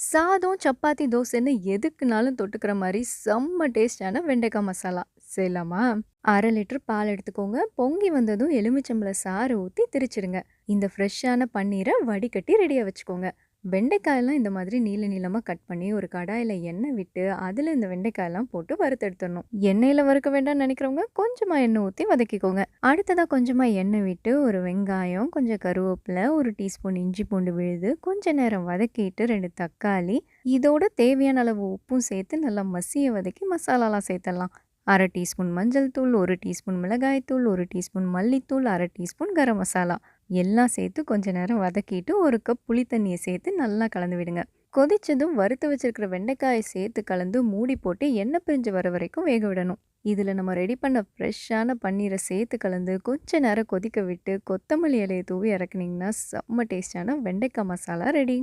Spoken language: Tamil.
சாதம், சப்பாத்தி, தோசைன்னு எதுக்குனாலும் தொட்டுக்கிற மாரி செம்ம டேஸ்டான வெண்டைக்காய் மசாலா செய்யலாமா? 1/2 லிட்டர் பால் எடுத்துக்கோங்க. பொங்கி வந்ததும் எலுமிச்சம்பழ சாறு ஊத்தி திரிச்சிடுங்க. இந்த ஃப்ரெஷ்ஷான பன்னீர வடிகட்டி ரெடியா வச்சுக்கோங்க. வெண்டைக்காயெல்லாம் இந்த மாதிரி நீள நீளமா கட் பண்ணி ஒரு கடாயில எண்ணெய் விட்டு, அதுல இந்த வெண்டைக்காயெல்லாம் போட்டு வறுத்தெடுத்துடணும். எண்ணெயில வறுக்க வேண்டாம்னு நினைக்கிறவங்க கொஞ்சமா எண்ணெய் ஊத்தி வதக்கிக்கோங்க. அடுத்ததா கொஞ்சமா எண்ணெய் விட்டு ஒரு வெங்காயம், கொஞ்சம் கருவேப்பிலை, 1 டீஸ்பூன் இஞ்சி பூண்டு விழுது, கொஞ்ச நேரம் வதக்கிட்டு 2 தக்காளி, இதோட தேவையான அளவு உப்பும் சேர்த்து நல்லா மசிய வதக்கி மசாலாலாம் சேர்த்துடலாம். 1/2 டீஸ்பூன் மஞ்சள் தூள், 1 டீஸ்பூன் மிளகாய்த்தூள், 1 டீஸ்பூன் மல்லித்தூள், 1/2 டீஸ்பூன் கரம் மசாலா எல்லாம் சேர்த்து கொஞ்ச நேரம் வதக்கிட்டு 1 கப் புளி தண்ணியை சேர்த்து நல்லா கலந்து விடுங்க. கொதிச்சதும் வறுத்து வச்சிருக்கிற வெண்டைக்காயை சேர்த்து கலந்து மூடி போட்டு எண்ணெய் பிரிஞ்சு வர வரைக்கும் வேக விடணும். இதில் நம்ம ரெடி பண்ண ஃப்ரெஷ்ஷான பன்னீரை சேர்த்து கலந்து கொஞ்ச நேரம் கொதிக்க விட்டு கொத்தமல்லி இலையை தூவி இறக்குனீங்கன்னா செம்ம டேஸ்டான வெண்டைக்காய் மசாலா ரெடி.